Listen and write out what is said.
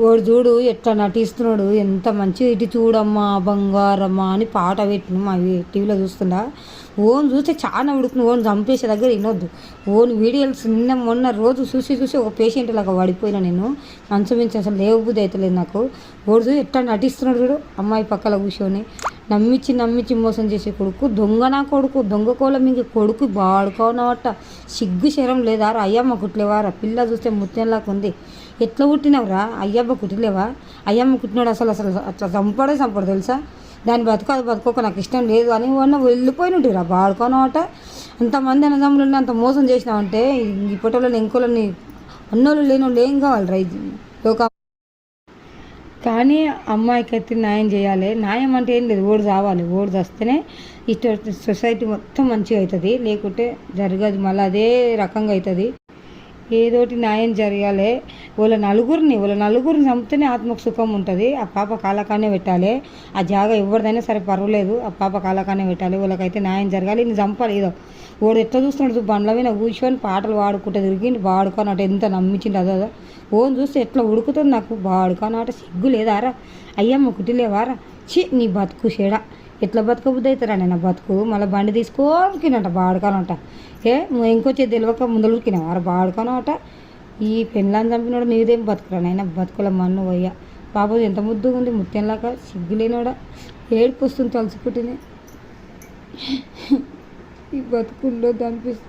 వాడు చూడు ఎట్లా నటిస్తున్నాడు, ఎంత మంచిగా ఇటు చూడమ్మా బంగారమ్మా అని పాట పెట్టిన మా టీవీలో చూస్తుండా. ఓన్ చూస్తే చాలా ఉడుకును, ఓన్ చంపేసే దగ్గర వినొద్దు. ఓన్ వీడియోస్ నిన్న మొన్న రోజు చూసి చూసి ఒక పేషెంట్ లాగా పడిపోయినా నేను. మంచం మించి అసలు లేవబుద్ధి అవుతలేదు నాకు. ఓడు చూసి ఎట్లా నటిస్తున్నాడు చూడు, అమ్మాయి పక్కల కూర్చొని. నమ్మించి నమ్మించి మోసం చేసే కొడుకు, దొంగ నా కొడుకు, దొంగ కోలం ఇంక కొడుకు బాడుకోనవట. సిగ్గు శరం లేదారా, అయ్యమ్మ కుట్లేవారా? పిల్ల చూస్తే ముత్యంలాగా ఉంది. ఎట్లా పుట్టినవరా? అయ్యమ్మ కుట్టిలేవా? అయ్యమ్మ కుట్టినాడు అసలు అసలు అట్లా చంపడు తెలుసా. దాన్ని అది బతుకోక నాకు ఇష్టం లేదు అని మొన్న వెళ్ళిపోయినట్టురా బాడుకోనమాట. అంతమంది అన్నదమ్ములు అంత మోసం చేసినావంటే ఈ పొట్టోళ్ళని ఇంకోళ్ళని అన్నోళ్ళు లేని వాళ్ళు ఏం కావాలి రైతు లోక. కానీ అమ్మాయికి అయితే న్యాయం చేయాలి. న్యాయం అంటే ఏం లేదు, ఓడి చావాలి. ఓడి చస్తేనే ఇటు సొసైటీ మొత్తం మంచిగా అవుతుంది, లేకుంటే జరగదు, మళ్ళీ అదే రకంగా అవుతుంది. ఏదోటి న్యాయం జరగాలి. వాళ్ళ నలుగురిని చంపితేనే ఆత్మకు సుఖం ఉంటుంది. ఆ పాప కాలకానే పెట్టాలి. ఆ జాగా ఎవరిదైనా సరే పర్వాలేదు, ఆ పాప కాలకానే పెట్టాలి. వాళ్ళకైతే న్యాయం జరగాలి. ఇన్ని చంపాలి. ఏదో వాడు ఎట్లా చూస్తున్నాడు, బండ్ల మీద కూర్చొని పాటలు పాడుకుంటే తిరిగి బాడుకోనట. ఎంత నమ్మించింది అదో ఓన్ చూస్తే ఎట్లా ఉడుకుతుంది నాకు. బాడుకోనట సిగ్గు లేదారా? అయ్యమ్మ కుట్టిలేవారా? నీ బతుకు చెడ. ఎట్లా బతుకబుద్ధి అవుతారా నేను బతుకు. మళ్ళీ బండి తీసుకోకినట బాడుకోనట. ఇంకొచ్చేది తెలియక ముందలుకినావు అర బాడుకోనట. ఈ పెళ్ళాన్ని చంపినోడు నీదేం బతుకురా నైనా, బతుకుల మన్ను పోయ్యా. బాబు ఎంత ముద్దుగా ఉంది, ముత్యంలాగా. సిగ్గులేనోడా, ఏడుపు వస్తుంది తలుచుకుంటేనే. ఈ బతుకుల్లో అనిపిస్తుంది.